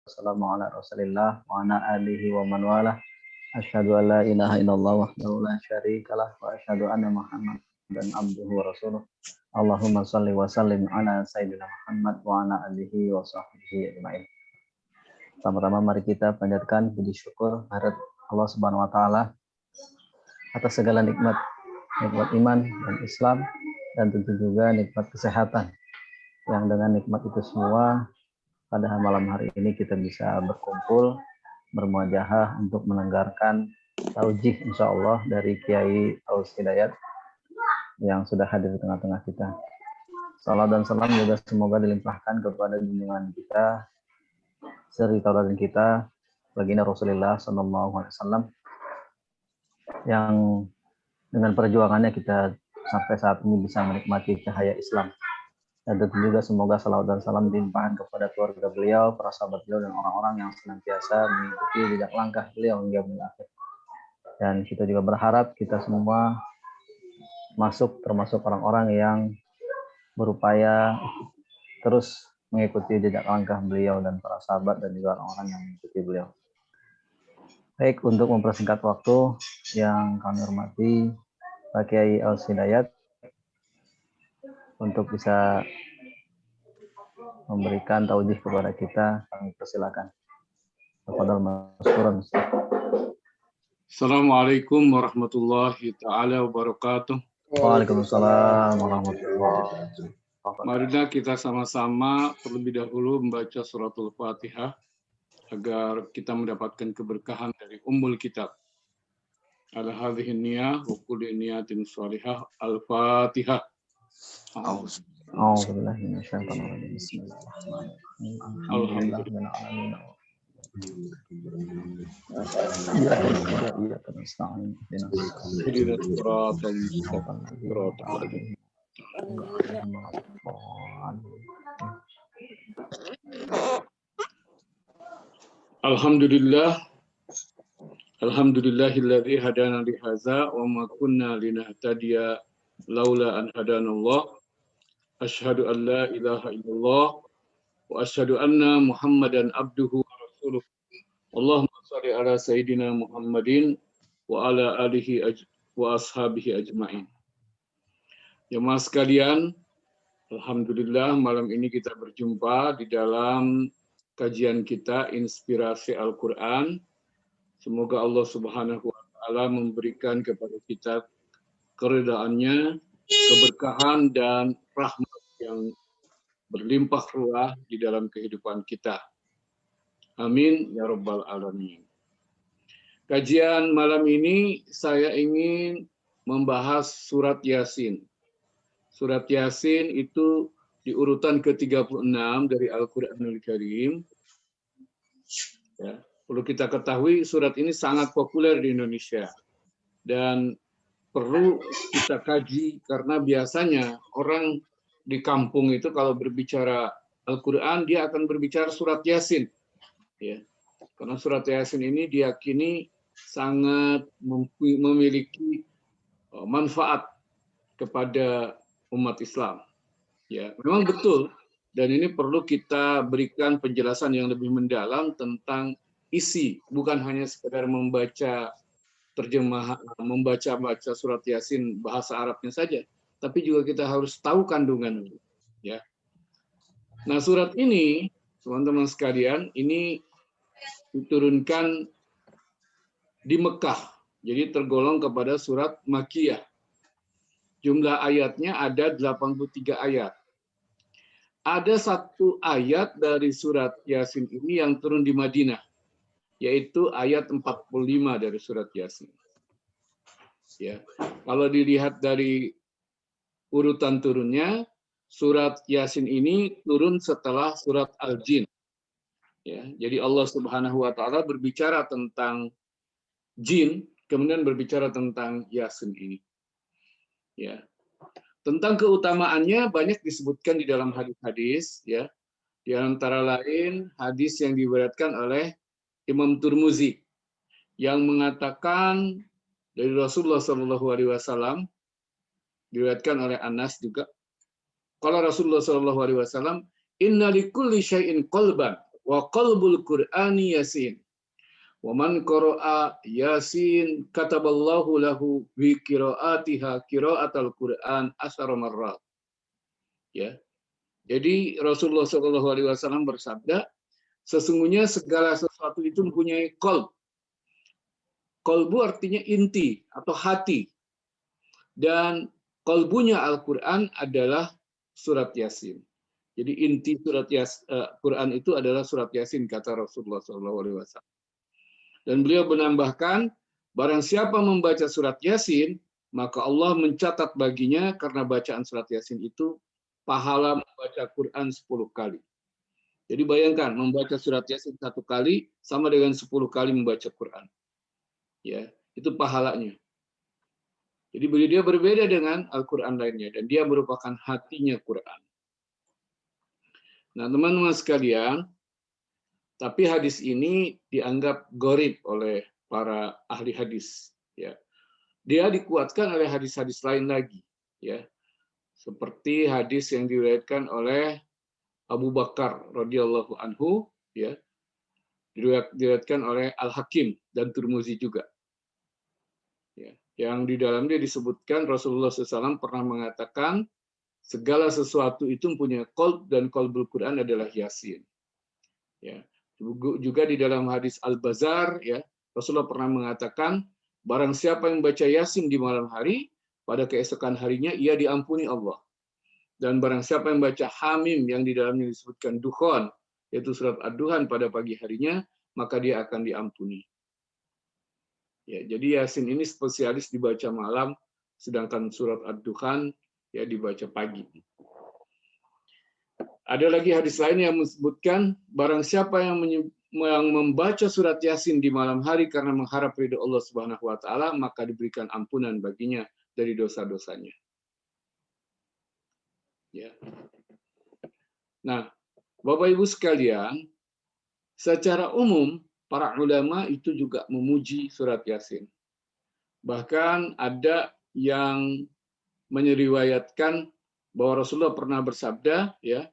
wassalamu ala Rasulillah wa ala alihi wa man walah. Asyhadu an la ilaha illallah wahdahu la syarikalah wa asyhadu anna Muhammadan abduhu wa rasuluh. Allahumma shalli wa sallim ala sayyidina Muhammad wa ala alihi wa sahbihi ajmain. Pertama-tama mari kita panjatkan puji syukur kehadirat Allah Subhanahu wa taala atas segala nikmat iman dan Islam, dan tentu juga nikmat kesehatan, yang dengan nikmat itu semua pada malam hari ini kita bisa berkumpul bermuajahah untuk mendengarkan taujih insya Allah dari Kiai Aus Hidayat yang sudah hadir di tengah-tengah kita. Salam dan salam juga semoga dilimpahkan kepada junjungan kita, seri tauladan kita, baginda Rasulullah SAW, yang dengan perjuangannya kita sampai saat ini bisa menikmati cahaya Islam. Dan tentu juga semoga salawat dan salam dilimpahkan kepada keluarga beliau, para sahabat beliau, dan orang-orang yang senantiasa mengikuti jejak langkah beliau hingga akhir. Dan kita juga berharap kita semua termasuk orang-orang yang berupaya terus mengikuti jejak langkah beliau dan para sahabat dan juga orang-orang yang mengikuti beliau. Baik, untuk mempersingkat waktu, yang kami hormati Pak Kiai Aus Hidayat untuk bisa memberikan taujih kepada kita, kami persilakan. Tafadhal maskuran. Assalamualaikum warahmatullahi taala wabarakatuh. Waalaikumsalam warahmatullahi wabarakatuh. Marilah kita sama-sama terlebih dahulu membaca suratul Fatihah agar kita mendapatkan keberkahan dari Ummul Kitab. Ala hadhihi niyah wa kulli niyatin shalihah. Al-Fatihah. A'udzubillahi minasyaitonir rajim. Bismillahirrahmanirrahim. Alhamdulillahirabbil alamin. Iyyaka nasta'in. Ihdinas siratal mustaqim. Alhamdulillahilladzi hadana li hadza wa ma kunna linahtadiya laula an hadanallah. Asyhadu an la ilaha illallah wa asyhadu anna Muhammadan abduhu wa rasuluh. Allahumma shalli ala sayyidina Muhammadin wa ala alihi wa ashabihi ajmain. Jemaah sekalian, alhamdulillah malam ini kita berjumpa di dalam kajian kita Inspirasi Al-Qur'an. Semoga Allah Subhanahu wa taala memberikan kepada kita keridhaannya, keberkahan dan rahmat yang berlimpah ruah di dalam kehidupan kita. Amin ya rabbal alamin. Kajian malam ini saya ingin membahas surat Yasin. Surat Yasin itu di urutan ke-36 dari Al-Qur'anul Karim. Ya, perlu kita ketahui surat ini sangat populer di Indonesia dan perlu kita kaji karena biasanya orang di kampung itu kalau berbicara Al-Quran dia akan berbicara surat Yasin, ya, karena surat Yasin ini diyakini sangat memiliki manfaat kepada umat Islam. Ya, memang betul, dan ini perlu kita berikan penjelasan yang lebih mendalam tentang isi, bukan hanya sekedar membaca terjemahan, membaca surat Yasin bahasa Arabnya saja, tapi juga kita harus tahu kandungannya. Ya. Nah, surat ini, teman-teman sekalian, ini diturunkan di Mekah, jadi tergolong kepada surat Makkiyah. Jumlah ayatnya ada 83 ayat. Ada satu ayat dari surat Yasin ini yang turun di Madinah, yaitu ayat 45 dari surat Yasin. Ya, kalau dilihat dari urutan turunnya, surat Yasin ini turun setelah surat Al-Jin. Ya, jadi Allah Subhanahu wa taala berbicara tentang jin, kemudian berbicara tentang Yasin ini. Ya. Tentang keutamaannya banyak disebutkan di dalam hadis-hadis, ya. Di antara lain hadis yang diriwayatkan oleh Imam Tirmizi yang mengatakan dari Rasulullah SAW, diriwayatkan oleh Anas juga. Kalau Rasulullah SAW, inna likulli syai'in qalban wa qalbul Qur'ani Yasin. Wa man qara'a Yasin kataballahu lahu bi qiraatiha qiraatal Qur'an asyara marrat. Ya. Jadi Rasulullah SAW bersabda, sesungguhnya segala sesuatu itu mempunyai qalb. Qalbu artinya inti atau hati. Dan qalbunya Al-Quran adalah surat Yasin. Jadi inti surat Quran itu adalah surat Yasin, kata Rasulullah SAW. Dan beliau menambahkan, barang siapa membaca surat Yasin, maka Allah mencatat baginya karena bacaan surat Yasin itu pahala membaca Quran 10 kali. Jadi bayangkan, membaca surat Yasin 1 kali sama dengan 10 kali membaca Quran. Ya, itu pahalanya. Jadi dia berbeda dengan Al-Quran lainnya, dan dia merupakan hatinya Quran. Nah, teman-teman sekalian, tapi hadis ini dianggap gharib oleh para ahli hadis. Ya, dia dikuatkan oleh hadis-hadis lain lagi. Ya, seperti hadis yang diriwayatkan oleh Abu Bakar radhiyallahu anhu, ya, diriwayatkan oleh Al-Hakim dan Tirmizi juga. Ya, yang di dalamnya disebutkan Rasulullah SAW pernah mengatakan segala sesuatu itu mempunyai qalb, dan qalbul Quran adalah Yasin. Ya, juga di dalam hadis Al-Bazar, ya, Rasulullah pernah mengatakan barang siapa yang baca Yasin di malam hari, pada keesokan harinya ia diampuni Allah. Dan barang siapa yang baca Hamim yang di dalamnya disebutkan Dukhon, yaitu surat Ad-Duhan pada pagi harinya, maka dia akan diampuni. Ya, jadi Yasin ini spesialis dibaca malam, sedangkan surat Ad-Dukhan ya dibaca pagi. Ada lagi hadis lain yang menyebutkan barang siapa yang membaca surat Yasin di malam hari karena mengharap ridho Allah Subhanahu wa taala, maka diberikan ampunan baginya dari dosa-dosanya. Ya. Nah, Bapak Ibu sekalian, secara umum para ulama itu juga memuji surat Yasin. Bahkan ada yang menyeriwayatkan bahwa Rasulullah pernah bersabda, ya,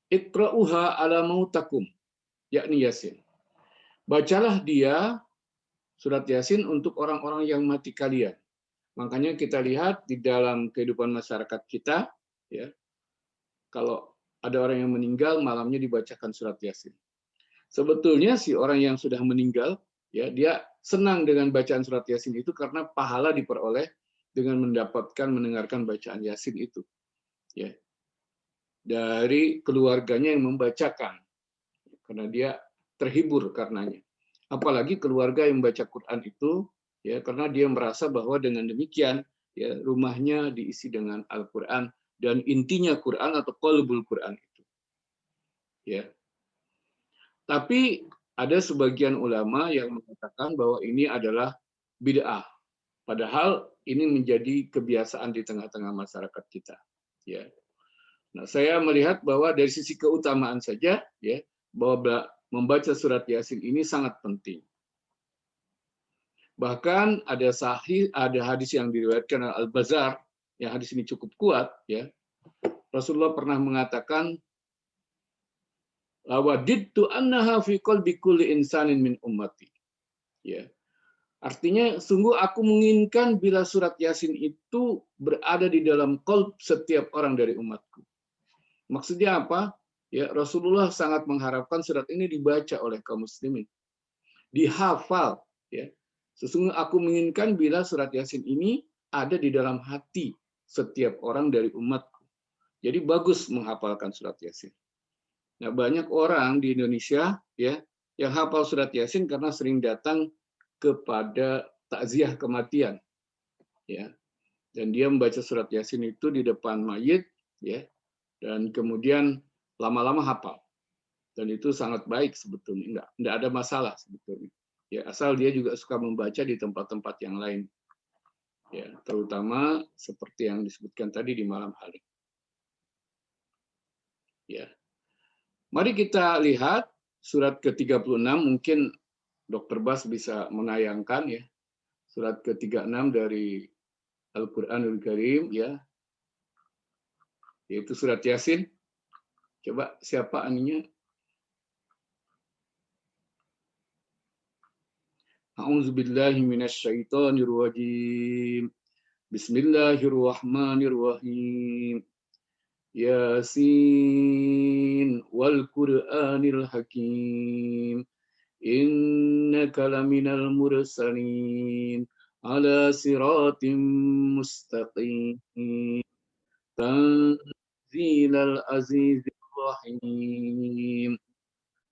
Iqra'uha ala mautakum, yakni Yasin. Bacalah dia surat Yasin untuk orang-orang yang mati kalian. Makanya kita lihat di dalam kehidupan masyarakat kita, ya, kalau ada orang yang meninggal, malamnya dibacakan surat Yasin. Sebetulnya si orang yang sudah meninggal, ya, dia senang dengan bacaan surat Yasin itu karena pahala diperoleh dengan mendapatkan mendengarkan bacaan Yasin itu, ya, dari keluarganya yang membacakan, karena dia terhibur karenanya. Apalagi keluarga yang membaca Quran itu, ya, karena dia merasa bahwa dengan demikian, ya, rumahnya diisi dengan Al-Quran dan intinya Quran atau qalbul Quran itu, ya. Tapi ada sebagian ulama yang mengatakan bahwa ini adalah bid'ah. Padahal ini menjadi kebiasaan di tengah-tengah masyarakat kita. Ya. Nah, saya melihat bahwa dari sisi keutamaan saja, ya, bahwa membaca surat Yasin ini sangat penting. Bahkan ada hadis yang diriwayatkan oleh Al-Bazar, yang hadis ini cukup kuat, ya. Rasulullah pernah mengatakan, "Lawadidtu annaha fi qalbi kulli insanin min ummati." Ya. Artinya, sungguh aku menginginkan bila surat Yasin itu berada di dalam qalb setiap orang dari umatku. Maksudnya apa? Ya, Rasulullah sangat mengharapkan surat ini dibaca oleh kaum muslimin, dihafal. Ya. Sesungguhnya aku menginginkan bila surat Yasin ini ada di dalam hati setiap orang dari umatku. Jadi bagus menghafalkan surat Yasin. Nah, banyak orang di Indonesia, ya, yang hafal surat Yasin karena sering datang kepada takziah kematian, ya, dan dia membaca surat Yasin itu di depan mayit, ya, dan kemudian lama-lama hafal, dan itu sangat baik sebetulnya, enggak ada masalah sebetulnya, ya, asal dia juga suka membaca di tempat-tempat yang lain, ya, terutama seperti yang disebutkan tadi di malam hari, ya. Mari kita lihat surat ke-36, mungkin Dr. Bas bisa menayangkan, ya, surat ke-36 dari Al-Qur'anul Karim, ya, yaitu surat Yasin. Coba siapa aninya? A'udzubillahi minasyaitonirrajim. Bismillahirrahmanirrahim. Yasin wal Qur'anil Hakim. Innaka laminal mursalin ala siratim mustaqim. Tanzilal azizir rahim.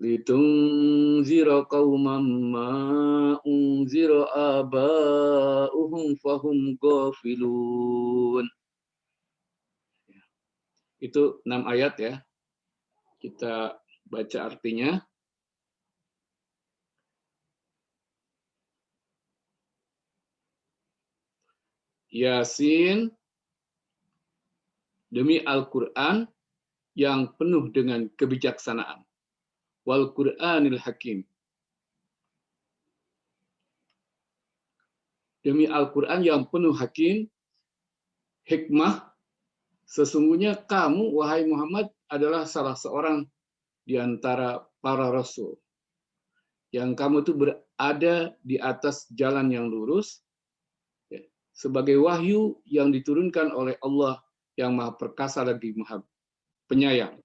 Litunzira qauman ma unzira aba'uhum fahum ghafilun. Itu 6 ayat ya. Kita baca artinya. Yasin, demi Al-Quran yang penuh dengan kebijaksanaan. Wal Qur'anil Hakim. Demi Al-Quran yang penuh hakim, hikmah, sesungguhnya kamu, wahai Muhammad, adalah salah seorang di antara para rasul. Yang kamu itu berada di atas jalan yang lurus, ya, sebagai wahyu yang diturunkan oleh Allah yang maha perkasa lagi maha penyayang.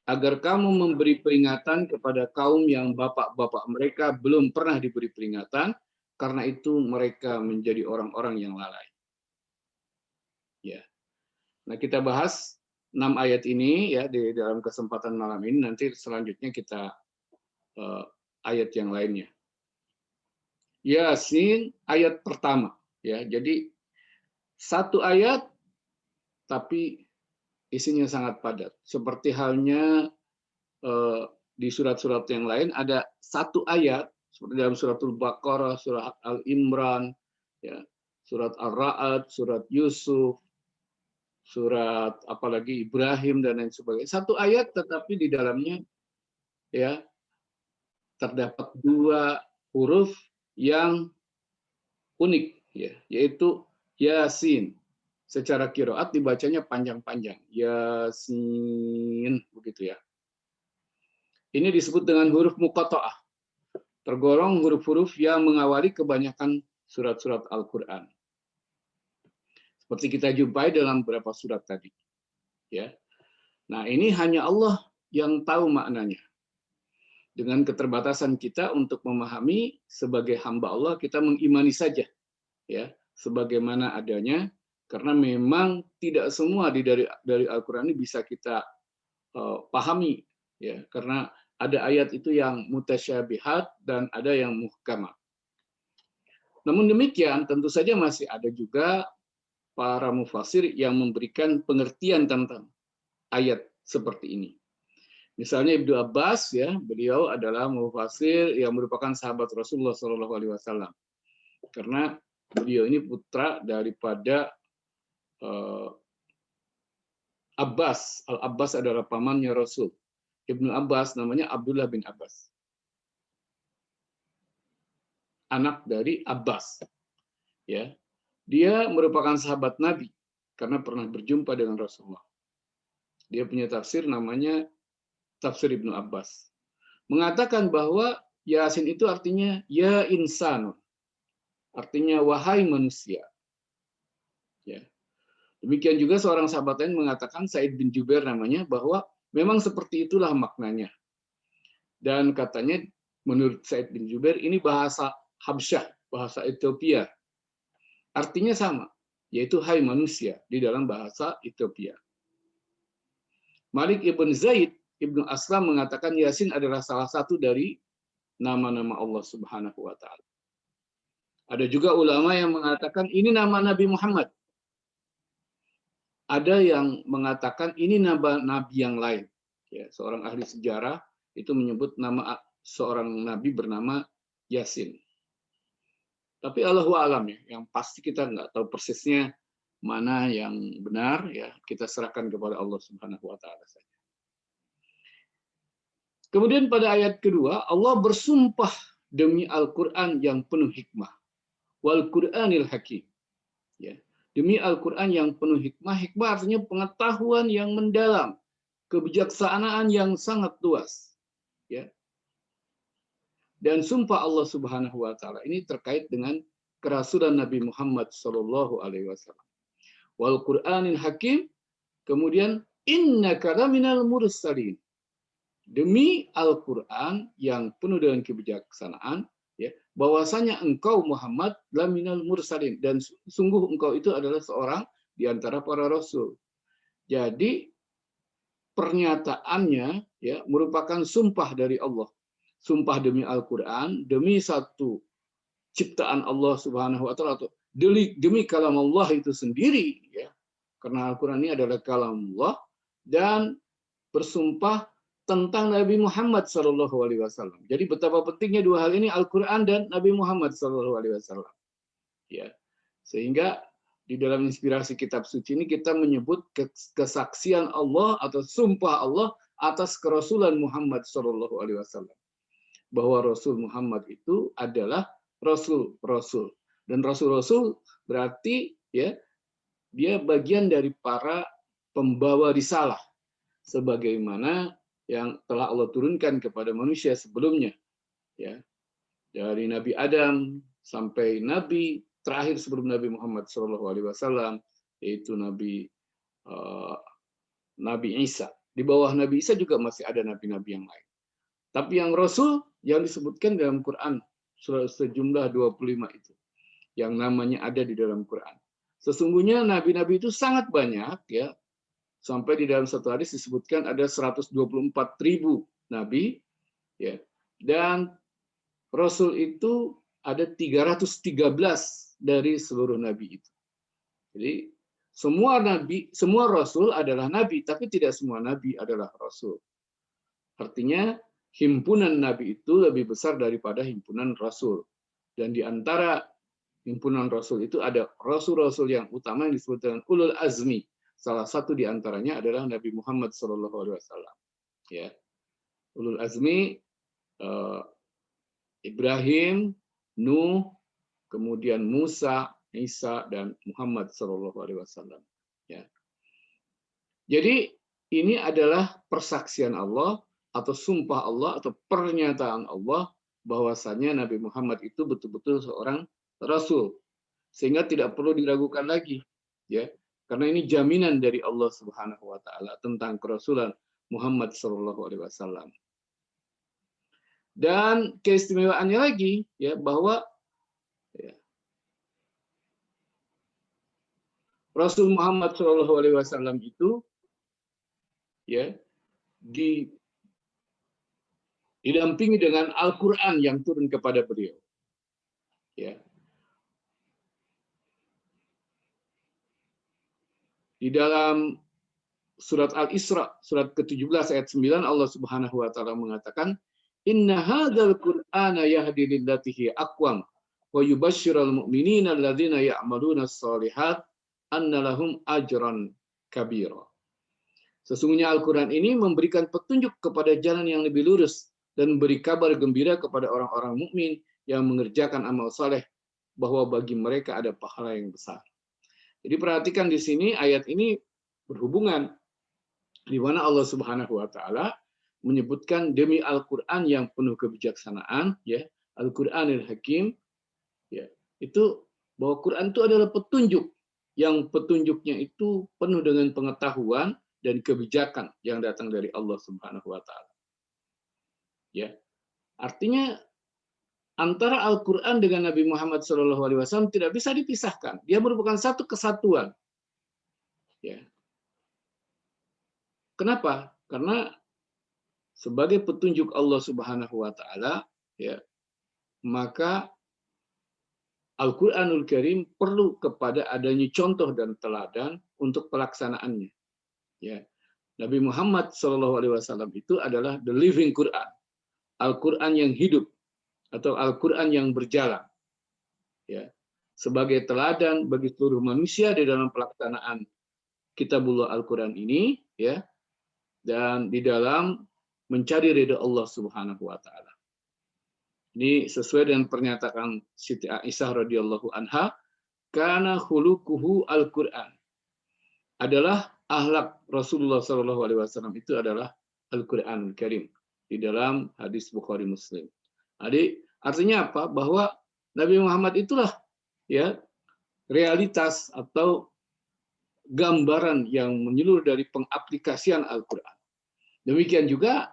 Agar kamu memberi peringatan kepada kaum yang bapak-bapak mereka belum pernah diberi peringatan, karena itu mereka menjadi orang-orang yang lalai. Ya. Nah, kita bahas 6 ayat ini ya di dalam kesempatan malam ini. Nanti selanjutnya kita ayat yang lainnya. Yasin ayat pertama ya. Jadi satu ayat tapi isinya sangat padat. Seperti halnya di surat-surat yang lain ada satu ayat seperti dalam suratul Baqarah, surat Al-Imran, ya, surat Ar-Ra'd, surat Yusuf, surat apalagi Ibrahim dan lain sebagainya. Satu ayat tetapi di dalamnya ya terdapat 2 huruf yang unik ya, yaitu Yasin. Secara qiraat dibacanya panjang-panjang. Yasin begitu ya. Ini disebut dengan huruf muqatta'ah. Tergolong huruf-huruf yang mengawali kebanyakan surat-surat Al-Qur'an. Seperti kita jumpai dalam beberapa surat tadi. Ya. Nah, ini hanya Allah yang tahu maknanya. Dengan keterbatasan kita untuk memahami sebagai hamba Allah, kita mengimani saja ya, sebagaimana adanya, karena memang tidak semua dari Al-Qur'an ini bisa kita pahami ya, karena ada ayat itu yang mutasyabihat dan ada yang muhkamah. Namun demikian, tentu saja masih ada juga para mufassir yang memberikan pengertian tentang ayat seperti ini. Misalnya Ibnu Abbas ya, beliau adalah mufassir yang merupakan sahabat Rasulullah SAW. Karena beliau ini putra daripada Abbas. Al-Abbas adalah pamannya Rasul. Ibnu Abbas namanya Abdullah bin Abbas. Anak dari Abbas. Ya. Dia merupakan sahabat Nabi karena pernah berjumpa dengan Rasulullah. Dia punya tafsir namanya Tafsir Ibnu Abbas. Mengatakan bahwa Yasin itu artinya ya insan. Artinya wahai manusia. Ya. Demikian juga seorang sahabat lain mengatakan, Sa'id bin Jubair namanya, bahwa memang seperti itulah maknanya. Dan katanya menurut Sa'id bin Jubair ini bahasa Habsyah, bahasa Ethiopia. Artinya sama, yaitu hai manusia di dalam bahasa Ethiopia. Malik ibn Zaid Ibnu Aslam mengatakan Yasin adalah salah satu dari nama-nama Allah Subhanahu wa taala. Ada juga ulama yang mengatakan ini nama Nabi Muhammad. Ada yang mengatakan ini nama nabi yang lain. Ya, seorang ahli sejarah itu menyebut nama seorang nabi bernama Yasin. Tapi Allahu a'lam ya, yang pasti kita nggak tahu persisnya mana yang benar ya, kita serahkan kepada Allah Subhanahu wa taala saja. Kemudian pada ayat kedua, Allah bersumpah demi Al-Quran yang penuh hikmah. Wal Qur'anil Hakim. Ya. Demi Al-Quran yang penuh hikmah. Hikmah artinya pengetahuan yang mendalam. Kebijaksanaan yang sangat luas. Ya. dan sumpah Allah Subhanahu wa taala ini terkait dengan kerasulan Nabi Muhammad sallallahu alaihi wasallam. Wal Qur'anil Hakim, kemudian innaka laminal mursalin. Demi Al-Qur'an yang penuh dengan kebijaksanaan, ya, bahwasanya engkau Muhammad laminal mursalin, dan sungguh engkau itu adalah seorang di antara para rasul. Jadi pernyataannya ya merupakan sumpah dari Allah. Sumpah demi Al-Qur'an, demi satu ciptaan Allah Subhanahu wa taala, atau demi kalam Allah itu sendiri, ya. Karena Al-Qur'an ini adalah kalam Allah, dan bersumpah tentang Nabi Muhammad Shallallahu Alaihi Wasallam. Jadi betapa pentingnya dua hal ini, Al-Quran dan Nabi Muhammad Shallallahu Alaihi Wasallam. Ya, sehingga di dalam inspirasi kitab suci ini kita menyebut kesaksian Allah atau sumpah Allah atas kerasulan Muhammad Shallallahu Alaihi Wasallam, bahwa Rasul Muhammad itu adalah rasul-rasul, dan rasul-rasul berarti ya dia bagian dari para pembawa risalah, sebagaimana yang telah Allah turunkan kepada manusia sebelumnya, ya, dari Nabi Adam sampai Nabi terakhir sebelum Nabi Muhammad SAW, yaitu Nabi Isa. Di bawah Nabi Isa juga masih ada nabi-nabi yang lain. Tapi yang Rasul yang disebutkan dalam Quran sejumlah 25 itu, yang namanya ada di dalam Quran. Sesungguhnya nabi-nabi itu sangat banyak, ya. Sampai di dalam satu hadis disebutkan ada 124.000 nabi, ya. Dan rasul itu ada 313 dari seluruh nabi itu. Jadi semua nabi, semua rasul adalah nabi, tapi tidak semua nabi adalah rasul. Artinya himpunan nabi itu lebih besar daripada himpunan rasul. Dan di antara himpunan rasul itu ada rasul-rasul yang utama yang disebut dengan ulul azmi. Salah satu di antaranya adalah Nabi Muhammad SAW. Ya, ulul azmi Ibrahim, Nuh, kemudian Musa, Isa, dan Muhammad SAW. Ya. Jadi ini adalah persaksian Allah atau sumpah Allah atau pernyataan Allah bahwasanya Nabi Muhammad itu betul-betul seorang rasul, sehingga tidak perlu diragukan lagi, ya. Karena ini jaminan dari Allah Subhanahu wa taala tentang kerasulan Muhammad sallallahu alaihi wasallam. Dan keistimewaannya lagi, ya, bahwa ya, Rasul Muhammad sallallahu alaihi wasallam itu ya didampingi dengan Al-Qur'an yang turun kepada beliau. Ya. Di dalam surat Al-Isra, surat ke-17 ayat 9, Allah Subhanahu wa taala mengatakan, "Inna hadzal Qur'ana yahdi lillati hiya aqwam wa yubashshiral mu'minina alladzina ya'maluna shalihat anna lahum ajran kabira." Sesungguhnya Al-Qur'an ini memberikan petunjuk kepada jalan yang lebih lurus dan memberi kabar gembira kepada orang-orang mukmin yang mengerjakan amal saleh bahwa bagi mereka ada pahala yang besar. Jadi perhatikan di sini ayat ini berhubungan di mana Allah Subhanahu wa taala menyebutkan demi Al-Qur'an yang penuh kebijaksanaan, ya, Al-Qur'anil Hakim, ya. Itu bahwa Quran itu adalah petunjuk yang petunjuknya itu penuh dengan pengetahuan dan kebijakan yang datang dari Allah Subhanahu wa taala. Ya. Artinya antara Al-Quran dengan Nabi Muhammad SAW tidak bisa dipisahkan. Dia merupakan satu kesatuan. Ya. Kenapa? Karena sebagai petunjuk Allah Subhanahu wa taala, ya, maka Al-Qur'anul Karim perlu kepada adanya contoh dan teladan untuk pelaksanaannya. Ya. Nabi Muhammad SAW itu adalah the living Quran, Al-Quran yang hidup atau Al-Quran yang berjalan, ya, sebagai teladan bagi seluruh manusia di dalam pelaksanaan Kitabullah Al-Quran ini, ya, dan di dalam mencari ridha Allah Subhanahu wa taala. Ini sesuai dengan pernyataan Siti Aisyah radhiyallahu anha, kana khuluquhu Al-Quran. Adalah akhlak Rasulullah SAW itu adalah Al-Quranul Karim di dalam hadis Bukhari Muslim. Jadi artinya apa? Bahwa Nabi Muhammad itulah ya realitas atau gambaran yang menyeluruh dari pengaplikasian Al-Quran. Demikian juga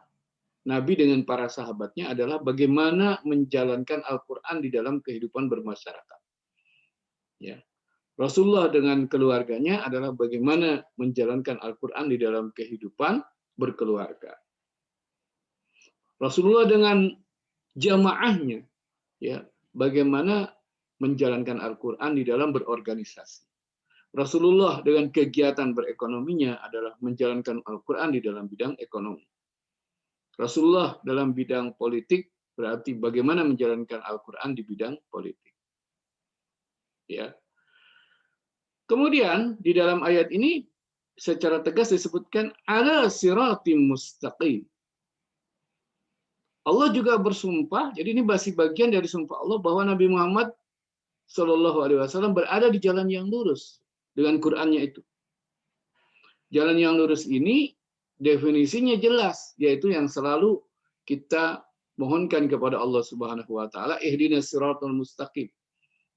Nabi dengan para sahabatnya adalah bagaimana menjalankan Al-Quran di dalam kehidupan bermasyarakat. Ya. Rasulullah dengan keluarganya adalah bagaimana menjalankan Al-Quran di dalam kehidupan berkeluarga. Rasulullah dengan jamaahnya, ya, bagaimana menjalankan Al-Quran di dalam berorganisasi. Rasulullah dengan kegiatan berekonominya adalah menjalankan Al-Quran di dalam bidang ekonomi. Rasulullah dalam bidang politik berarti bagaimana menjalankan Al-Quran di bidang politik. Ya. Kemudian di dalam ayat ini secara tegas disebutkan ala siratim mustaqim. Allah juga bersumpah, jadi ini masih bagian dari sumpah Allah bahwa Nabi Muhammad Shallallahu Alaihi Wasallam berada di jalan yang lurus dengan Qur'annya itu. Jalan yang lurus ini definisinya jelas, yaitu yang selalu kita mohonkan kepada Allah Subhanahu Wa Taala, ihdinas siratal mustaqim,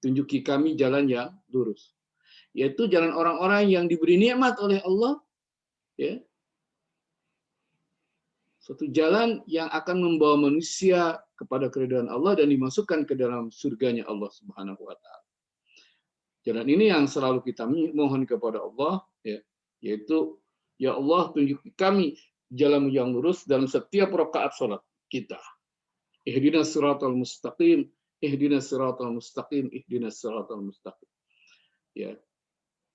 tunjuki kami jalan yang lurus, yaitu jalan orang-orang yang diberi nikmat oleh Allah, ya, suatu jalan yang akan membawa manusia kepada keridhaan Allah dan dimasukkan ke dalam surganya Allah Subhanahu Wa Taala. Jalan ini yang selalu kita mohon kepada Allah, ya, yaitu ya Allah tunjuki kami jalan yang lurus dalam setiap rakaat sholat kita. Ihdinas siratal mustaqim, ihdinas siratal mustaqim, ihdinas siratal mustaqim. Ya.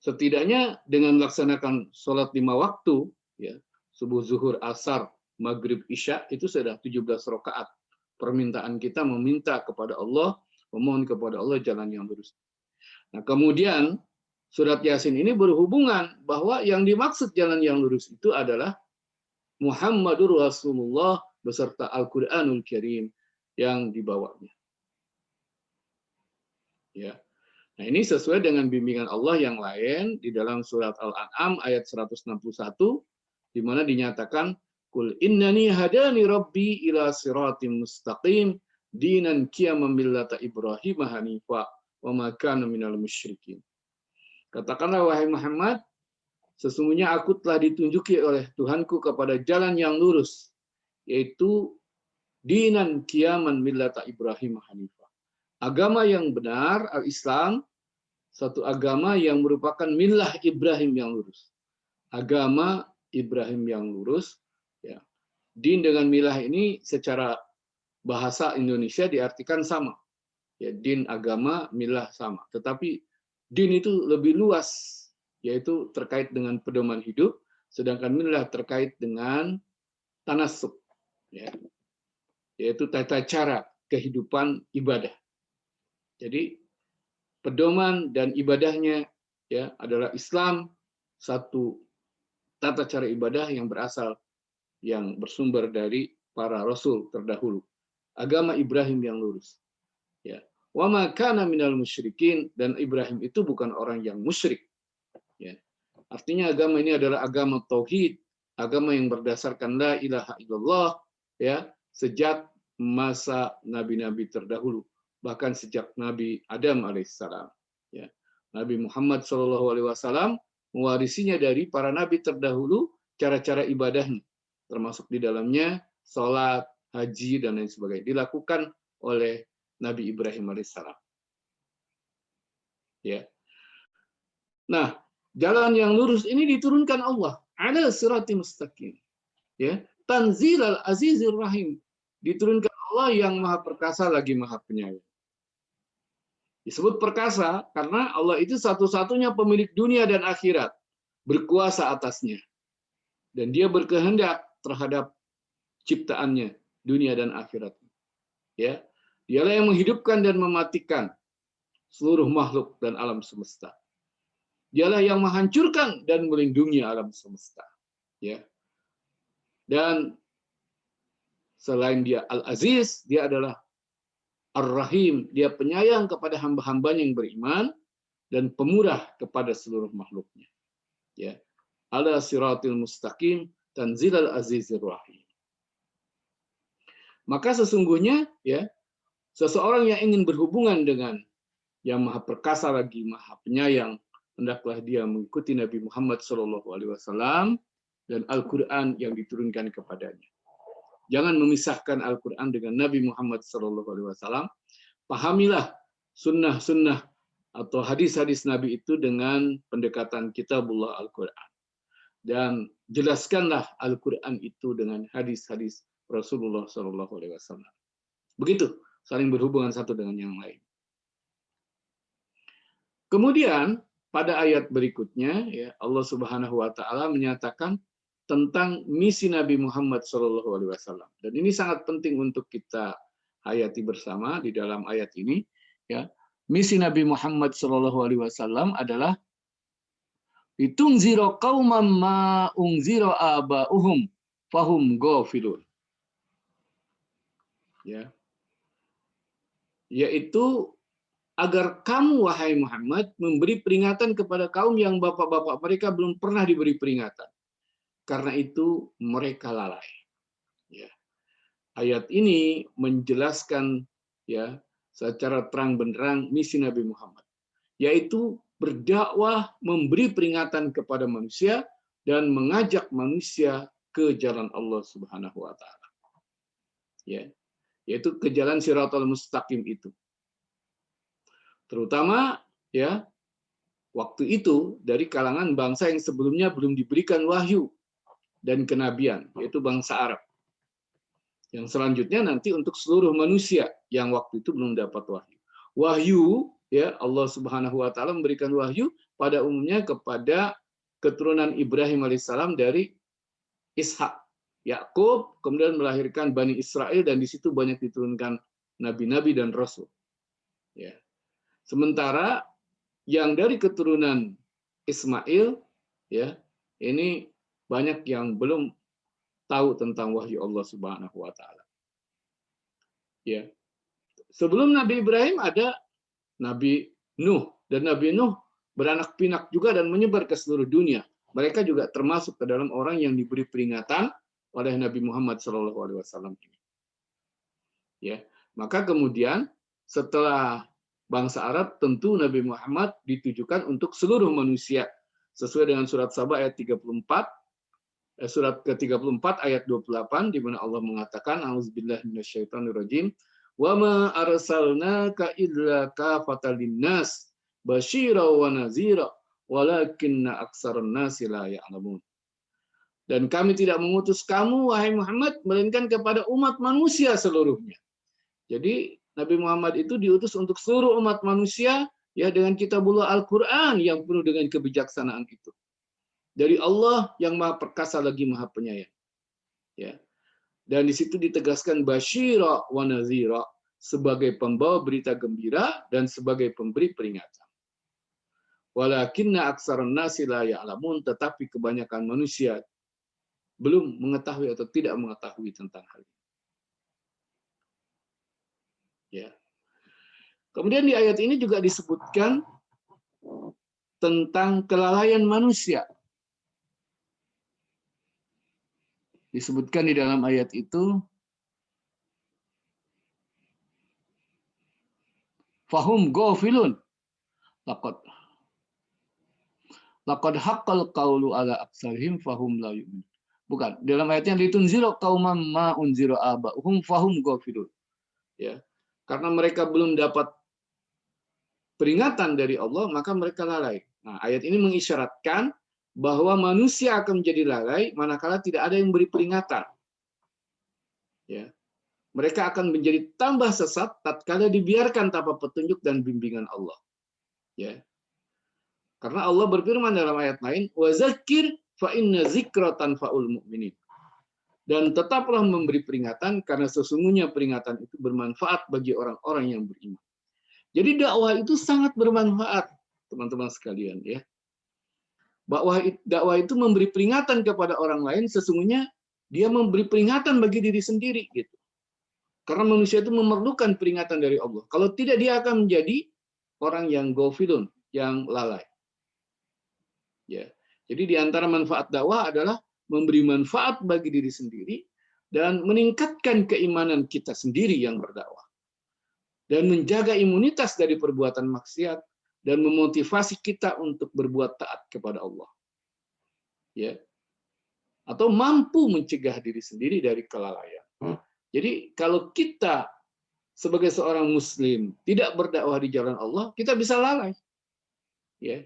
Setidaknya dengan melaksanakan sholat 5 waktu, ya, subuh, zuhur, asar, maghrib, isya, itu sudah 17 rakaat. Permintaan kita meminta kepada Allah, memohon kepada Allah jalan yang lurus. Nah, kemudian surat Yasin ini berhubungan bahwa yang dimaksud jalan yang lurus itu adalah Muhammadur Rasulullah beserta Al-Qur'anul Karim yang dibawanya. Ya. Nah, ini sesuai dengan bimbingan Allah yang lain di dalam surat Al-An'am ayat 161 di mana dinyatakan Qul innani hadani rabbi ila siratim mustaqim dinan qiyaman millata Ibrahim hanifa wa ma kana minal musyrikin. Katakanlah wahai Muhammad, sesungguhnya aku telah ditunjuki oleh Tuhanku kepada jalan yang lurus, yaitu dinan qiyaman millata Ibrahim hanifa. Agama yang benar, al-Islam, satu agama yang merupakan millah Ibrahim yang lurus. Agama Ibrahim yang lurus, ya. Din dengan milah ini secara bahasa Indonesia diartikan sama. Ya, din, agama, milah sama. Tetapi din itu lebih luas, yaitu terkait dengan pedoman hidup, sedangkan milah terkait dengan tanasuk, ya, yaitu tata cara kehidupan ibadah. Jadi pedoman dan ibadahnya, ya, adalah Islam, satu tata cara ibadah yang berasal, yang bersumber dari para rasul terdahulu. Agama Ibrahim yang lurus. Ya. Wa ma kana minal musyrikin, dan Ibrahim itu bukan orang yang musyrik. Ya. Artinya agama ini adalah agama tauhid, agama yang berdasarkan la ilaha illallah, ya, sejak masa nabi-nabi terdahulu, bahkan sejak Nabi Adam alaihissalam. Ya. Nabi Muhammad SAW mewarisinya dari para nabi terdahulu, cara-cara ibadahnya, termasuk di dalamnya sholat, haji, dan lain sebagainya, dilakukan oleh Nabi Ibrahim alaihissalam. Ya. Nah, jalan yang lurus ini diturunkan Allah, ala sirati mustaqim. Ya, tanzilal azizir rahim, diturunkan Allah yang maha perkasa lagi maha penyayang. Disebut perkasa karena Allah itu satu-satunya pemilik dunia dan akhirat, berkuasa atasnya. Dan dia berkehendak terhadap ciptaannya, dunia dan akhirat. Ya, dialah yang menghidupkan dan mematikan seluruh makhluk dan alam semesta. Dialah yang menghancurkan dan melindungi alam semesta. Ya. Dan selain dia Al-Aziz, dia adalah Ar-Rahim, dia penyayang kepada hamba-hambanya yang beriman dan pemurah kepada seluruh makhluknya. Ya. Ala siratil mustaqim tanzilal azizir rahim. Maka sesungguhnya, ya, Seseorang yang ingin berhubungan dengan yang maha perkasa lagi maha penyayang, hendaklah dia mengikuti Nabi Muhammad SAW dan Al-Quran yang diturunkan kepadanya. Jangan memisahkan Al-Quran dengan Nabi Muhammad SAW. Pahamilah sunnah-sunnah atau hadis-hadis Nabi itu dengan pendekatan kitabullah Al-Quran. Dan jelaskanlah Al-Quran itu dengan hadis-hadis Rasulullah SAW. Begitu, saling berhubungan satu dengan yang lain. Kemudian pada ayat berikutnya ya Allah Subhanahu wa taala menyatakan tentang misi Nabi Muhammad SAW. Dan ini sangat penting untuk kita hayati bersama di dalam ayat ini ya. Misi Nabi Muhammad SAW adalah itungziro qauman ma ungziro aba'uhum fahum ghafilun. Ya. Yaitu agar kamu, wahai Muhammad, memberi peringatan kepada kaum yang bapak-bapak mereka belum pernah diberi peringatan. Karena itu mereka lalai. Ya. Ayat ini menjelaskan ya secara terang benderang misi Nabi Muhammad, yaitu berdakwah, memberi peringatan kepada manusia dan mengajak manusia ke jalan Allah Subhanahu wa taala. Ya. Yaitu ke jalan Shiratal Mustaqim itu. Terutama ya waktu itu dari kalangan bangsa yang sebelumnya belum diberikan wahyu dan kenabian, yaitu bangsa Arab. Yang selanjutnya nanti untuk seluruh manusia yang waktu itu belum dapat wahyu. Wahyu ya Allah Subhanahu wa taala memberikan wahyu pada umumnya kepada keturunan Ibrahim alaihissalam dari Ishak. Yakub kemudian melahirkan Bani Israel dan di situ banyak diturunkan nabi-nabi dan rasul. Ya. Sementara yang dari keturunan Ismail, ya, ini banyak yang belum tahu tentang wahyu Allah Subhanahu wa taala. Ya. Sebelum Nabi Ibrahim ada Nabi Nuh, dan Nabi Nuh beranak pinak juga dan menyebar ke seluruh dunia. Mereka juga termasuk ke dalam orang yang diberi peringatan oleh Nabi Muhammad SAW ini. Ya, maka kemudian setelah bangsa Arab, tentu Nabi Muhammad ditujukan untuk seluruh manusia sesuai dengan surat Saba ayat 34, surat ke-34 ayat 28 di mana Allah mengatakan auzubillahi minasyaitonirrajim wa ma arsalnaka illa kafatan linnas basyira wa nazira walakinna aktsarun nasi la ya'lamun. Dan kami tidak mengutus kamu wahai Muhammad melainkan kepada umat manusia seluruhnya. Jadi Nabi Muhammad itu diutus untuk seluruh umat manusia ya dengan kitabullah Al-Qur'an yang penuh dengan kebijaksanaan itu. Dari Allah yang Maha Perkasa lagi Maha Penyayang. Ya. Dan di situ ditegaskan basyira wa nazira sebagai pembawa berita gembira dan sebagai pemberi peringatan. Walakinna aktsarun nasi la ya'lamun, tetapi kebanyakan manusia belum mengetahui atau tidak mengetahui tentang hal ini. Ya. Kemudian di ayat ini juga disebutkan tentang kelalaian manusia. Disebutkan di dalam ayat itu fahum ghafilun laqad haqqal qawlu ala aksarihim fahum la yu'minun. Bukan, dalam ayatnya litunzira qauman ma unzira aba'uhum fahum ghafilun. Ya. Karena mereka belum dapat peringatan dari Allah, maka mereka lalai. Nah, ayat ini mengisyaratkan bahwa manusia akan menjadi lalai manakala tidak ada yang beri peringatan. Ya. Mereka akan menjadi tambah sesat tatkala dibiarkan tanpa petunjuk dan bimbingan Allah. Ya. Karena Allah berfirman dalam ayat lain, "Wa zakkir fa inna dzikra tanfa'ul mu'minin." Dan tetaplah memberi peringatan karena sesungguhnya peringatan itu bermanfaat bagi orang-orang yang beriman. Jadi dakwah itu sangat bermanfaat, teman-teman sekalian ya. Dakwah itu memberi peringatan kepada orang lain, sesungguhnya dia memberi peringatan bagi diri sendiri gitu. Karena manusia itu memerlukan peringatan dari Allah. Kalau tidak dia akan menjadi orang yang ghafilun, yang lalai. Ya. Jadi di antara manfaat dakwah adalah memberi manfaat bagi diri sendiri dan meningkatkan keimanan kita sendiri yang berdakwah. dan menjaga imunitas dari perbuatan maksiat dan memotivasi kita untuk berbuat taat kepada Allah. Ya. Atau mampu mencegah diri sendiri dari kelalaian. Jadi kalau kita sebagai seorang muslim tidak berdakwah di jalan Allah, kita bisa lalai. Ya.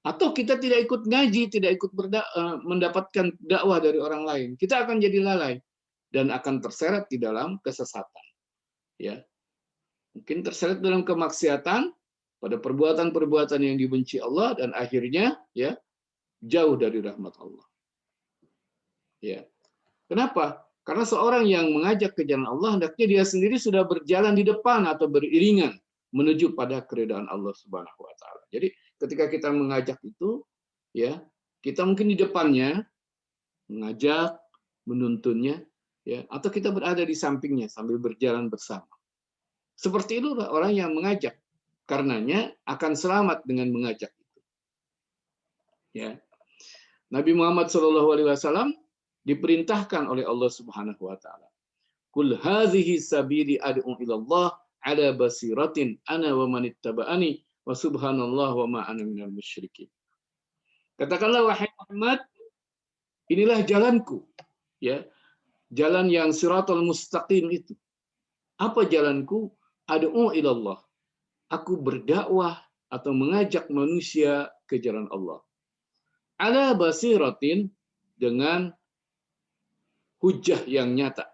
Atau kita tidak ikut ngaji, tidak ikut mendapatkan dakwah dari orang lain, kita akan jadi lalai dan akan terseret di dalam kesesatan. Ya. Mungkin terseret dalam kemaksiatan, pada perbuatan-perbuatan yang dibenci Allah, dan akhirnya ya jauh dari rahmat Allah. Ya. Kenapa? Karena seorang yang mengajak ke jalan Allah, hendaknya dia sendiri sudah berjalan di depan atau beriringan menuju pada keridhaan Allah Subhanahu wa taala. Jadi ketika kita mengajak itu, ya, kita mungkin di depannya mengajak, menuntunnya, ya, atau kita berada di sampingnya sambil berjalan bersama. Seperti itulah orang yang mengajak, karenanya akan selamat dengan mengajak itu. Ya. Nabi Muhammad SAW diperintahkan oleh Allah Subhanahu wa taala. Qul hadhihi sabili ad'u ila Allah ala basiratin ana wa man ittaba'ani wa subhanallah wa ma ana minal musyrikin. Katakanlah wahai Muhammad, inilah jalanku, ya. Jalan yang siratal mustaqim itu. Apa jalanku? Ad'u ila Allah. Aku berdakwah atau mengajak manusia ke jalan Allah. Ala basiratin, dengan hujah yang nyata,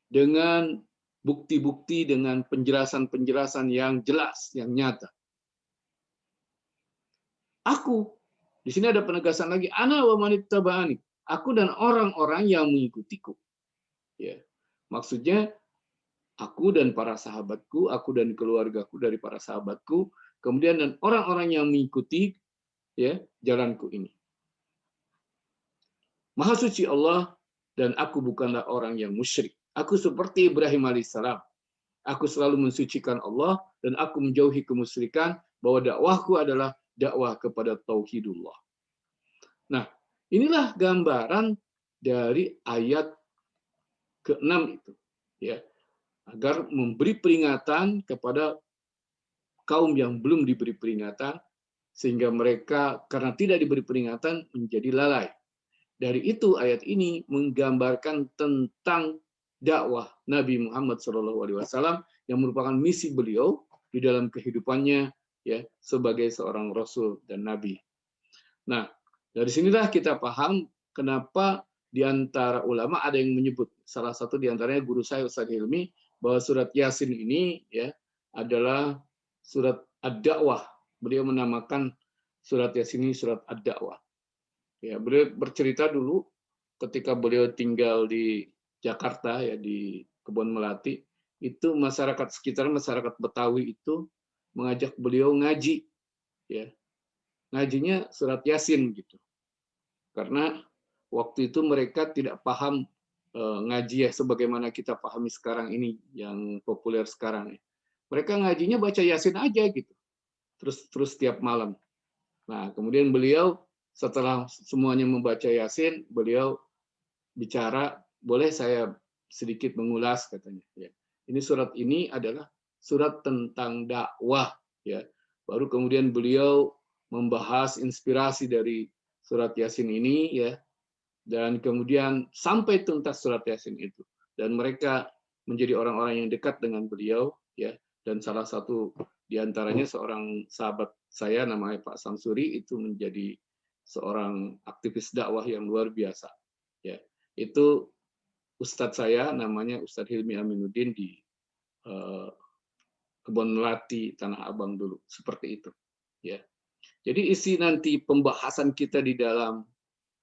dengan bukti-bukti, dengan penjelasan-penjelasan yang jelas, yang nyata. Aku, di sini ada penegasan lagi, ana wa manittaba'ani, aku dan orang-orang yang mengikutiku. Ya. Maksudnya aku dan para sahabatku, aku dan keluargaku dari para sahabatku, kemudian dan orang-orang yang mengikuti, ya, jalanku ini. Maha suci Allah, dan aku bukanlah orang yang musyrik. Aku seperti Ibrahim alaihissalam. Aku selalu mensucikan Allah dan aku menjauhi kemusyrikan, bahwa dakwahku adalah dakwah kepada tauhidullah. Nah, inilah gambaran dari ayat ke-6 itu, ya, agar memberi peringatan kepada kaum yang belum diberi peringatan, sehingga mereka karena tidak diberi peringatan menjadi lalai. Dari itu ayat ini menggambarkan tentang dakwah Nabi Muhammad SAW yang merupakan misi beliau di dalam kehidupannya, ya, sebagai seorang rasul dan nabi. Nah, dari sinilah kita paham kenapa di antara ulama ada yang menyebut, salah satu di antaranya guru saya Ustaz Hilmi, bahwa surat Yasin ini, ya, adalah surat ad-dakwah. Beliau menamakan surat Yasin ini surat ad-dakwah. Ya, beliau bercerita dulu ketika beliau tinggal di Jakarta, ya, di Kebon Melati, itu masyarakat sekitar, masyarakat Betawi itu mengajak beliau ngaji, ya. Ngajinya surat Yasin gitu. Karena waktu itu mereka tidak paham ngaji, ya, sebagaimana kita pahami sekarang ini yang populer sekarang, ya. Mereka ngajinya baca Yasin aja gitu. Terus tiap malam. Nah, kemudian beliau setelah semuanya membaca Yasin, beliau bicara, boleh saya sedikit mengulas, katanya. Ya. Ini surat ini adalah surat tentang dakwah. Ya. Baru kemudian beliau membahas inspirasi dari surat Yasin ini, ya, dan kemudian sampai tuntas surat Yasin itu. Dan mereka menjadi orang-orang yang dekat dengan beliau, ya. Dan salah satu di antaranya seorang sahabat saya namanya Pak Samsuri, itu menjadi seorang aktivis dakwah yang luar biasa. Ya, itu Ustadz saya namanya Ustadz Hilmi Aminuddin di Kebon Melati, Tanah Abang dulu, seperti itu. Ya, jadi isi nanti pembahasan kita di dalam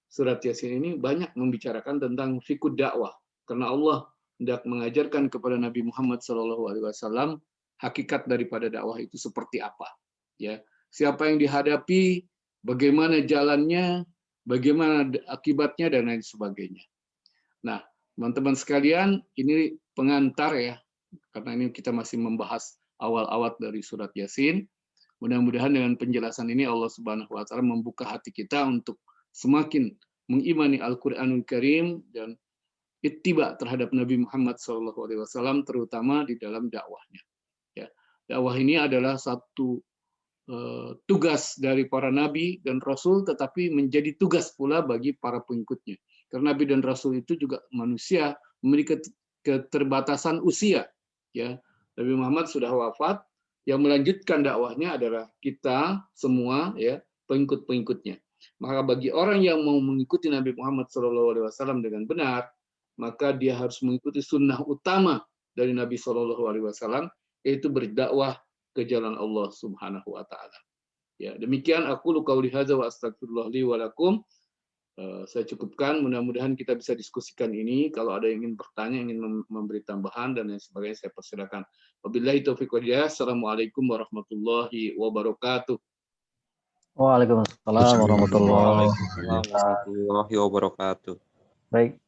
surat Yasin ini banyak membicarakan tentang fikih dakwah, karena Allah hendak mengajarkan kepada Nabi Muhammad SAW hakikat daripada dakwah itu seperti apa. Ya, siapa yang dihadapi, bagaimana jalannya, bagaimana akibatnya, dan lain sebagainya. Nah, teman-teman sekalian, ini pengantar, ya, karena ini kita masih membahas awal-awal dari surat Yasin. Mudah-mudahan dengan penjelasan ini Allah Subhanahu wa taala membuka hati kita untuk semakin mengimani Al-Qur'anul Karim dan ittiba terhadap Nabi Muhammad SAW, terutama di dalam dakwahnya. Ya. Dakwah ini adalah satu tugas dari para nabi dan rasul, tetapi menjadi tugas pula bagi para pengikutnya. Karena nabi dan rasul itu juga manusia, memiliki keterbatasan usia. Ya, Nabi Muhammad sudah wafat, yang melanjutkan dakwahnya adalah kita semua, ya, pengikut-pengikutnya. Maka bagi orang yang mau mengikuti Nabi Muhammad SAW dengan benar, maka dia harus mengikuti sunnah utama dari Nabi SAW, yaitu berdakwah ke jalan Allah Subhanahu wa taala. Ya, demikian aku qauli hadza wa astagfirullah li wa lakum. Saya cukupkan, mudah-mudahan kita bisa diskusikan ini. Kalau ada yang ingin bertanya, ingin memberi tambahan dan lain sebagainya, saya persilakan. Wabillahi taufiq wal hidayah. Assalamualaikum warahmatullahi wabarakatuh. Waalaikumsalam warahmatullahi Waalaikumsalam warahmatullahi wabarakatuh. Baik,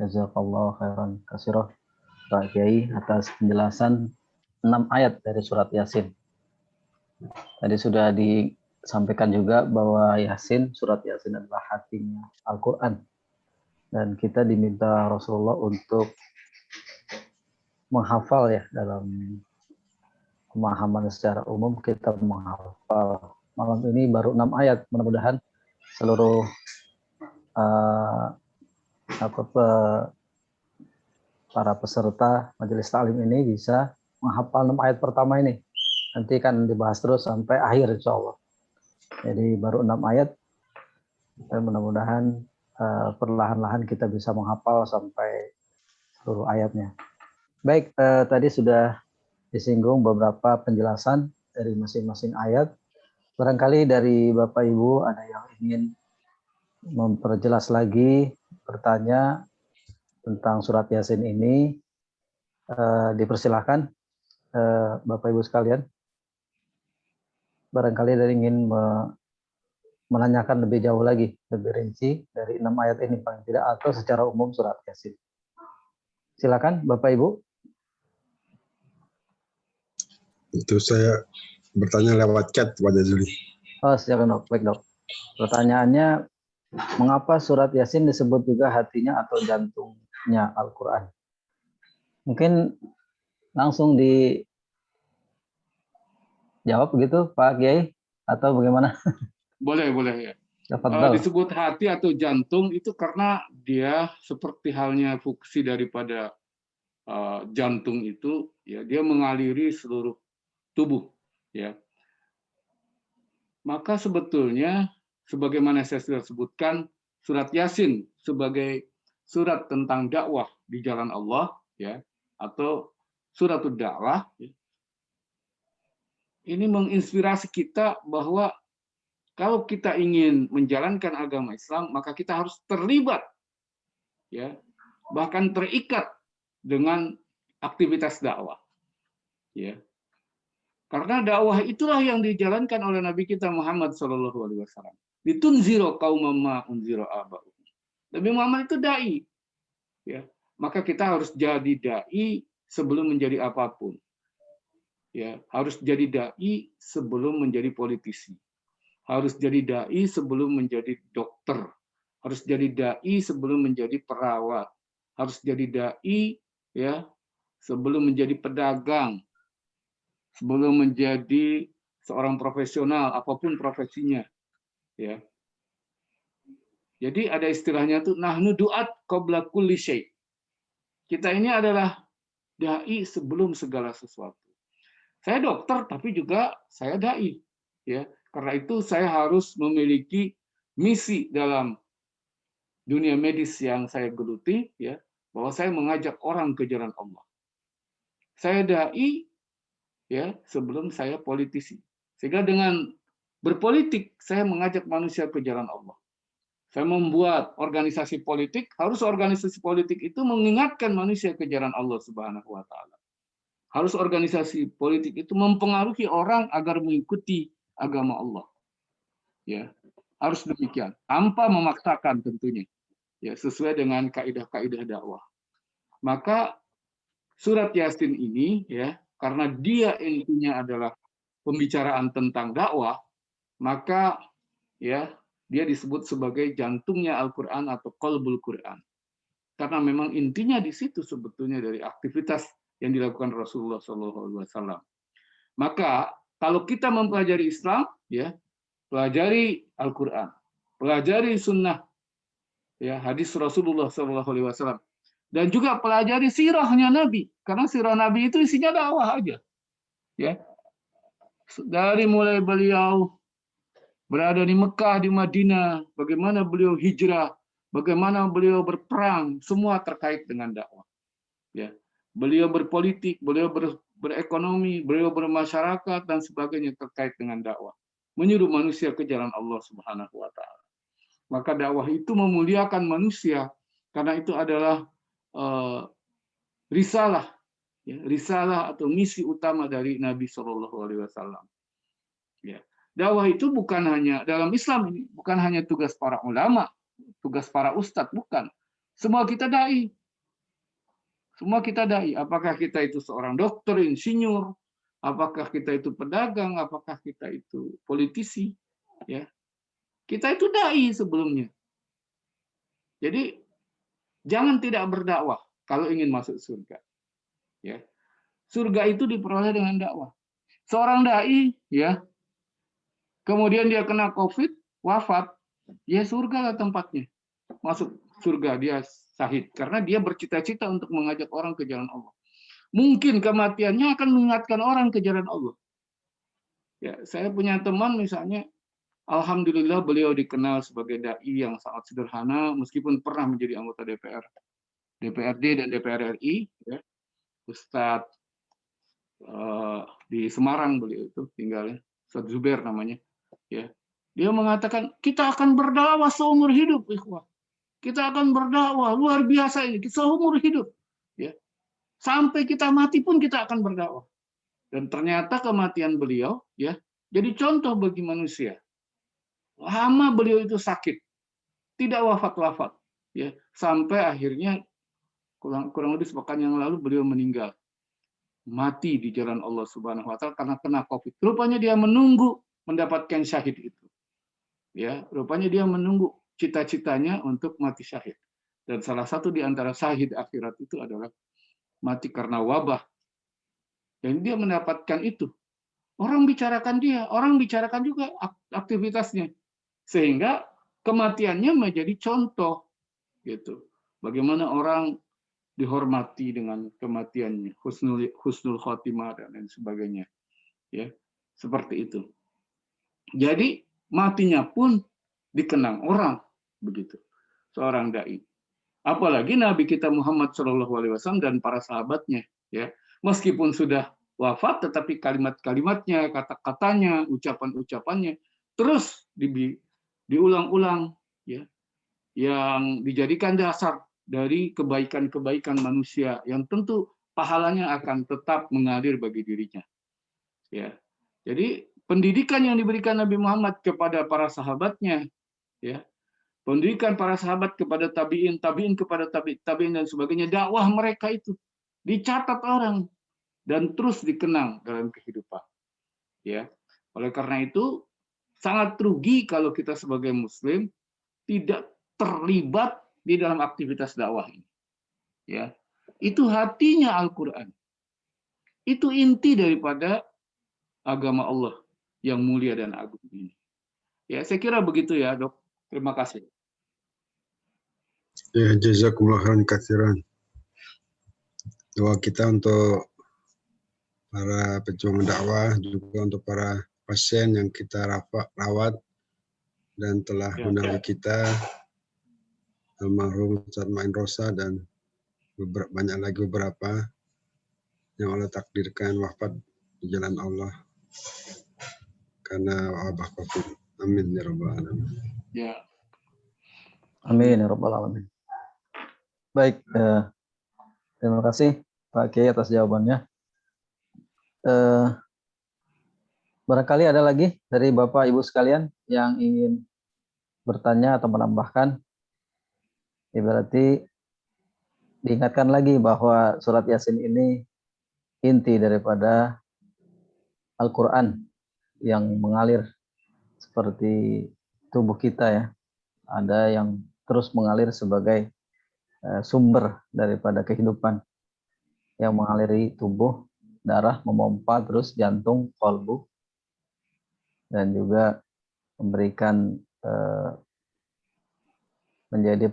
jazakallahu khairan katsirah Pak Kiai atas penjelasan 6 ayat dari surat Yasin. Tadi sudah disampaikan juga bahwa Yasin, surat Yasin adalah hatinya Al-Quran. Dan kita diminta Rasulullah untuk menghafal, ya, dalam pemahaman secara umum kita menghafal. Malam ini baru 6 ayat, mudah-mudahan seluruh para peserta majelis taklim ini bisa menghafal 6 ayat pertama ini. Nanti kan dibahas terus sampai akhir insya Allah. Jadi baru 6 ayat dan mudah-mudahan perlahan-lahan kita bisa menghafal sampai seluruh ayatnya. Baik, tadi sudah disinggung beberapa penjelasan dari masing-masing ayat. Barangkali dari Bapak Ibu ada yang ingin memperjelas lagi, bertanya tentang surat Yasin ini, dipersilahkan Bapak Ibu sekalian. Barangkali ada yang ingin menanyakan lebih jauh lagi, lebih rinci dari 6 ayat ini paling tidak, atau secara umum surat Yasin. Silakan Bapak Ibu. Itu saya bertanya lewat chat pada Juli. Oh, silakan Dok. Baik Dok. Pertanyaannya, mengapa surat Yasin disebut juga hatinya atau jantungnya Al-Quran? Mungkin langsung dijawab begitu Pak Kiai, atau bagaimana? Boleh ya. Disebut hati atau jantung itu karena dia seperti halnya fungsi daripada jantung itu, ya, dia mengaliri seluruh tubuh, ya. Maka sebetulnya sebagaimana saya sudah sebutkan, surat Yasin sebagai surat tentang dakwah di jalan Allah, ya, atau suratul dakwah, ya, ini menginspirasi kita bahwa kalau kita ingin menjalankan agama Islam, maka kita harus terlibat, ya, bahkan terikat dengan aktivitas dakwah, ya. Karena dakwah itulah yang dijalankan oleh Nabi kita Muhammad SAW. Litunziro qaumam ma unziro aba'uhum. Nabi Muhammad itu dai, ya. Maka kita harus jadi dai sebelum menjadi apapun, ya. Harus jadi dai sebelum menjadi politisi. Harus jadi dai sebelum menjadi dokter. Harus jadi dai sebelum menjadi perawat. Harus jadi dai, ya, sebelum menjadi pedagang. Sebelum menjadi seorang profesional, apapun profesinya, ya. Jadi ada istilahnya tuh nahnu duat qabla kulli syai. Kita ini adalah dai sebelum segala sesuatu. Saya dokter tapi juga saya dai, ya. Karena itu saya harus memiliki misi dalam dunia medis yang saya geluti, ya, bahwa saya mengajak orang ke jalan Allah. Saya dai, ya, sebelum saya politisi. Sehingga dengan berpolitik saya mengajak manusia ke jalan Allah. Saya membuat organisasi politik, harus organisasi politik itu mengingatkan manusia ke jalan Allah Subhanahu wa taala. Harus organisasi politik itu mempengaruhi orang agar mengikuti agama Allah. Ya, harus demikian, tanpa memaksakan tentunya. Ya, sesuai dengan kaidah-kaidah dakwah. Maka surat Yasin ini, ya, karena dia intinya adalah pembicaraan tentang dakwah, maka, ya, dia disebut sebagai jantungnya Al-Quran atau qalbul Quran. Karena memang intinya di situ sebetulnya dari aktivitas yang dilakukan Rasulullah SAW. Maka kalau kita mempelajari Islam, ya, pelajari Al-Quran, pelajari Sunnah, ya, hadis Rasulullah SAW, dan juga pelajari sirahnya Nabi, karena sirah Nabi itu isinya dakwah aja, ya. Dari mulai beliau berada di Mekah, di Madinah, bagaimana beliau hijrah, bagaimana beliau berperang, semua terkait dengan dakwah. Ya, beliau berpolitik, beliau berekonomi, beliau bermasyarakat dan sebagainya terkait dengan dakwah. Menyuruh manusia ke jalan Allah Subhanahu wa taala. Maka dakwah itu memuliakan manusia karena itu adalah risalah, ya, risalah atau misi utama dari Nabi Shallallahu alaihi wasallam. Ya. Dakwah itu bukan hanya dalam Islam ini, bukan hanya tugas para ulama, tugas para ustadz, bukan. Semua kita dai. Semua kita dai. Apakah kita itu seorang dokter, insinyur, apakah kita itu pedagang, apakah kita itu politisi, ya. Kita itu dai sebelumnya. Jadi jangan tidak berdakwah kalau ingin masuk surga. Ya. Surga itu diperoleh dengan dakwah. Seorang dai, ya, kemudian dia kena COVID, wafat, ya surga lah tempatnya. Masuk surga, dia syahid. Karena dia bercita-cita untuk mengajak orang ke jalan Allah. Mungkin kematiannya akan mengingatkan orang ke jalan Allah. Ya, saya punya teman misalnya, alhamdulillah beliau dikenal sebagai dai yang sangat sederhana, meskipun pernah menjadi anggota DPRD dan DPR RI, ya. Ustadz di Semarang beliau itu tinggalnya, Ustadz Zubair namanya. Ya, dia mengatakan kita akan berdakwah seumur hidup, ikhwah. Kita akan berdakwah luar biasa ini seumur hidup, ya. Sampai kita mati pun kita akan berdakwah. Dan ternyata kematian beliau, ya, jadi contoh bagi manusia. Lama beliau itu sakit, tidak wafat-wafat, ya, sampai akhirnya kurang lebih sepekan yang lalu beliau meninggal, mati di jalan Allah Subhanahu wa taala karena kena COVID. Rupanya dia menunggu mendapatkan syahid itu. Ya, rupanya dia menunggu cita-citanya untuk mati syahid. Dan salah satu di antara syahid akhirat itu adalah mati karena wabah. Dan dia mendapatkan itu. Orang bicarakan dia, orang bicarakan juga aktivitasnya. Sehingga kematiannya menjadi contoh gitu. Bagaimana orang dihormati dengan kematiannya, husnul khotimah dan lain sebagainya. Ya, seperti itu. Jadi matinya pun dikenang orang begitu, seorang dai. Apalagi Nabi kita Muhammad SAW dan para sahabatnya, ya, meskipun sudah wafat, tetapi kalimat-kalimatnya, kata-katanya, ucapan-ucapannya terus diulang-ulang, ya, yang dijadikan dasar dari kebaikan-kebaikan manusia yang tentu pahalanya akan tetap mengalir bagi dirinya. Ya, jadi pendidikan yang diberikan Nabi Muhammad kepada para sahabatnya, ya, pendidikan para sahabat kepada tabiin, tabiin kepada tabiin dan sebagainya, dakwah mereka itu dicatat orang dan terus dikenang dalam kehidupan. Ya, oleh karena itu sangat rugi kalau kita sebagai Muslim tidak terlibat di dalam aktivitas dakwah ini. Ya, itu hatinya Al-Quran. Itu inti daripada agama Allah yang mulia dan agung ini. Ya, saya kira begitu ya, Dok. Terima kasih. Ya, jazakumullah khairan katsiran. Doa kita untuk para pejuang dakwah, juga untuk para pasien yang kita rawat dan telah menawi kita, almarhum Ustaz Ma'in Rosa dan banyak lagi beberapa yang Allah takdirkan wafat di jalan Allah karena wabah COVID. Amin ya rabbal alamin. Ya. Amin ya rabbal alamin. Baik, terima kasih Pak Kiai atas jawabannya. Barangkali ada lagi dari Bapak Ibu sekalian yang ingin bertanya atau menambahkan. Berarti diingatkan lagi bahwa surat Yasin ini inti daripada Al-Quran yang mengalir seperti tubuh kita ya. Ada yang terus mengalir sebagai sumber daripada kehidupan. yang mengaliri tubuh, darah memompa terus jantung, kolbu, dan juga memberikan menjadi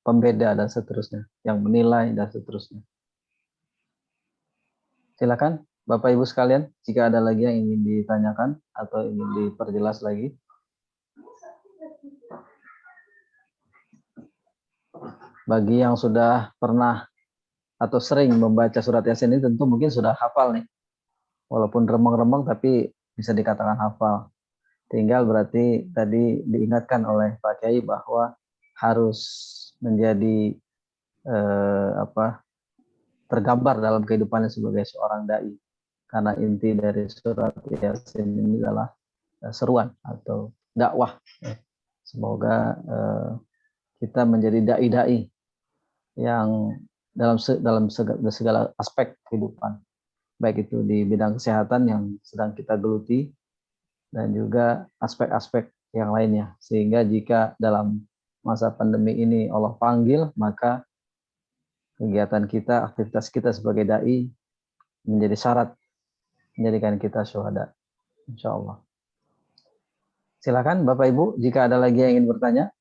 pembeda dan seterusnya, yang menilai dan seterusnya. Silakan Bapak Ibu sekalian, jika ada lagi yang ingin ditanyakan atau ingin diperjelas lagi. Bagi yang sudah pernah atau sering membaca surat Yasin ini tentu mungkin sudah hafal nih. Walaupun remang-remang tapi bisa dikatakan hafal. Tinggal berarti tadi diingatkan oleh Pak Kiai bahwa harus menjadi tergambar dalam kehidupannya sebagai seorang dai. Karena inti dari surat Yasin ini adalah seruan atau dakwah. Semoga kita menjadi dai-dai yang dalam segala aspek kehidupan, baik itu di bidang kesehatan yang sedang kita geluti dan juga aspek-aspek yang lainnya, sehingga jika dalam masa pandemi ini Allah panggil, maka kegiatan kita, aktivitas kita sebagai dai menjadi syarat menjadikan kita syuhada, insya Allah. Silakan Bapak Ibu, jika ada lagi yang ingin bertanya.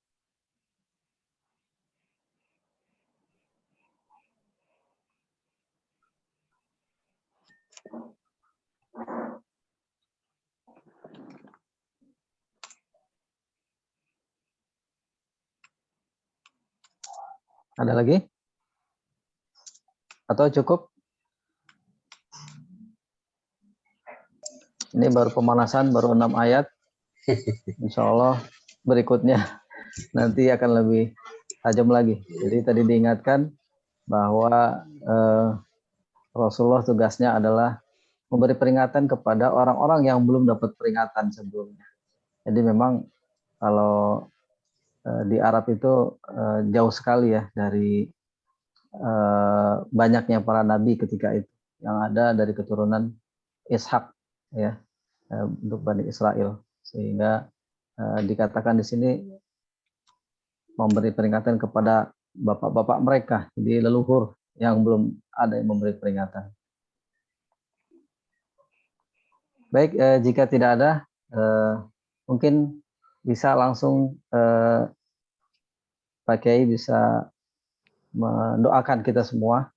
Ada lagi? Atau cukup? Ini baru pemanasan, baru 6 ayat. Insya Allah berikutnya nanti akan lebih tajam lagi. Jadi tadi diingatkan bahwa Rasulullah tugasnya adalah memberi peringatan kepada orang-orang yang belum dapat peringatan sebelumnya. Jadi memang kalau di Arab itu jauh sekali ya dari banyaknya para nabi ketika itu, yang ada dari keturunan Ishak ya, untuk Bani Israel, sehingga dikatakan di sini memberi peringatan kepada bapak-bapak mereka, jadi leluhur yang belum ada yang memberi peringatan. Baik, jika tidak ada, mungkin bisa langsung Pak Kiai bisa mendoakan kita semua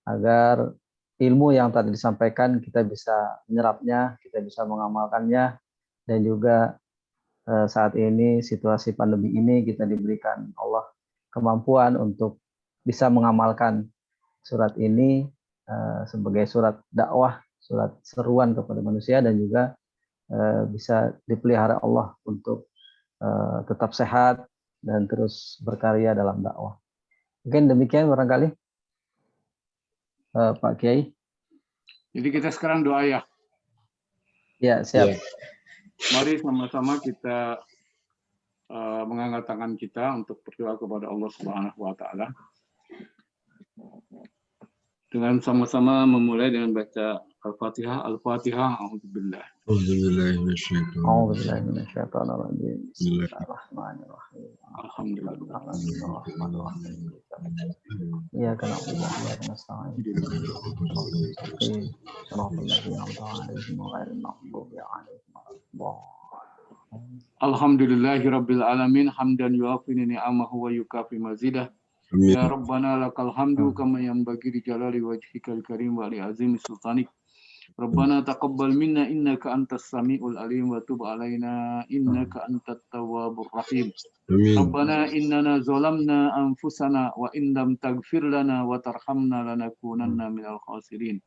agar ilmu yang tadi disampaikan kita bisa menyerapnya, kita bisa mengamalkannya, dan juga saat ini situasi pandemi ini kita diberikan Allah kemampuan untuk bisa mengamalkan surat ini sebagai surat dakwah, surat seruan kepada manusia, dan juga bisa dipelihara Allah untuk tetap sehat dan terus berkarya dalam dakwah. Mungkin demikian barangkali Pak Kiai. Jadi kita sekarang doa ya. Ya, siap. Mari sama-sama kita mengangkat tangan kita untuk berdoa kepada Allah Subhanahu wa taala. Dengan sama-sama memulai dengan baca Al-Fatihah. Al-Fatihah. A'udzubillah. A'udzubillahi Bismillahirrahmanirrahim. Alhamdulillah. Ya kana Allah ya kana sa'in. Alhamdulillahirabbil alamin hamdan yuafi ni'amahu wa yukafi mazidah. Ya Rabbana lakal hamdu kama yanbaghi li jalali wajhikal karim wa li azimi sultanik. Rabbana taqabbal minna innaka antas samiul alim wa tub alaina innaka antat tawwabur rahim. Rabbana innana zalamna anfusana wa in lam taghfir lana wa tarhamna lanakunanna minal khasirin.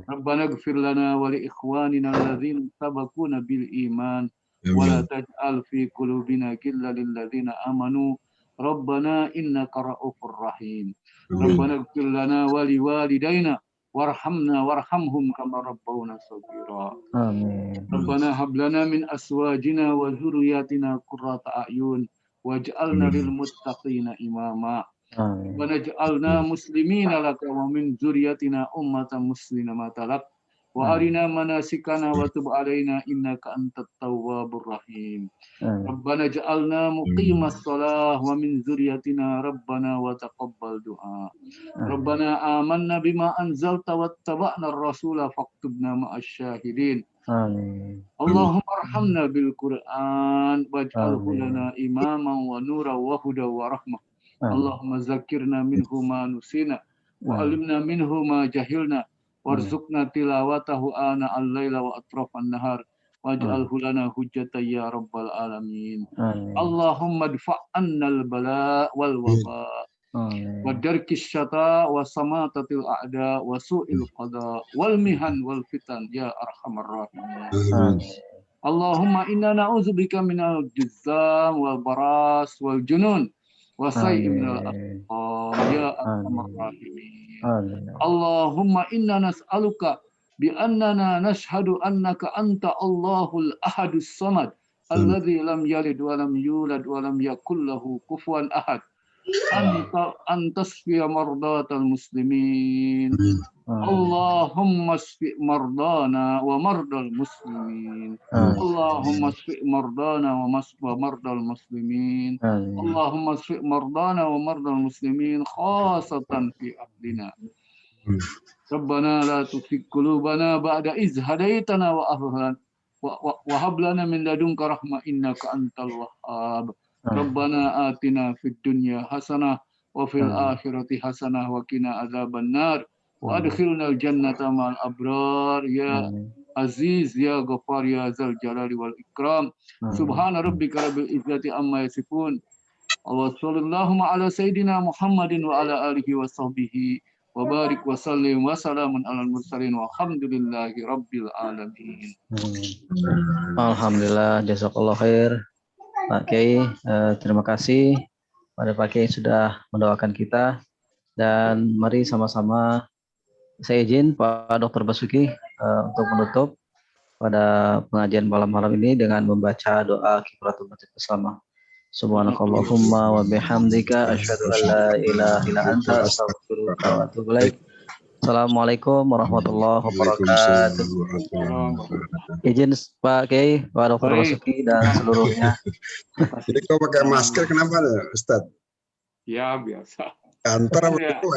Rabbana ighfir lana wa li ikhwanina alladhina sabaquna bil iman wa la taj'al fi qulubina ghillan lil ladzina amanu. Rabbana innaka ra'ufur rahim. Rabbana ighfir lana wa li walidayna warhamna warhamhum kama rabbawna shaghira. Amin. Rabbana hab lana min aswajina wa dhurriyyatina qurrata a'yun waj'alna lil muttaqina imama. Rabbana ij'alna muslimina laka wa min dzurriyyatina ummatan muslimatan lak وأرنا مناسكنا وتب علينا إنك أنت التواب الرحيم ربنا اجعلنا مقيم الصلاة ومن ذريتنا ربنا وتقبل دعاء ربنا آمنا بما أنزلت واتبعنا الرسول فاكتبنا مع الشاهدين اللهم ارحمنا بالقرآن واجعله لنا إماما ونورا وهدى ورحمة اللهم ذكرنا منه ما نسينا وعلمنا منه ما جهلنا وارزقنا تلاوته آناء الليل وأطراف النهار واجعله لنا حجة يا رب العالمين اللهم ادفع عنا البلاء والوباء ودرك الشتاء وسماتة الأعداء وسوء القضاء والمهن والفتن يا أرحم الراحمين اللهم إنا نعوذ بك من الجذام والبراس والجنون وسيء من الأسقام يا أرحم الراحمين اللهم إنا نسألك بأننا نشهد أنك أنت الله الأحد الصمد الذي لم يلد ولم يولد ولم يكن له كفوا أحد أن تشفي مرضاة المسلمين اللهم اشف مرضانا ومرضى المسلمين اللهم اشف مرضانا ومرضى المسلمين اللهم اشف مرضانا ومرضى المسلمين خاصة في أهلنا ربنا لا تزغ قلوبنا بعد إذ هديتنا وهب لنا من لدنك رحمة إنك أنت الوهاب ربنا آتنا في الدنيا حسنة وفي الآخرة حسنة وقنا عذاب النار وأدخلنا الجنة مع الأبرار يا عزيز يا غفار يا ذا الجلال والإكرام سبحان ربك رب العزة عما يصفون وصلى اللهم على سيدنا محمد وعلى آله وصحبه وبارك وسلم وسلام على المرسلين والحمد لله رب العالمين. Alhamdulillah, jazakallah khair Pak Kiai. Terima kasih pada Pak Kiai sudah mendoakan kita, dan mari sama-sama saya izin Pak Dr. Basuki untuk menutup pada pengajian malam ini dengan membaca doa kifaratul majlis bersama. Subhanakallahumma wa bihamdika asyhadu an la ilaha illa anta astaghfiruka wa atubu ilaik. Assalamualaikum warahmatullahi wabarakatuh. Izin Pak Kiai, Pak Dr. Basuki dan seluruhnya. Jadi kau pakai masker kenapa, Ustaz? Ya biasa. Kantor apa?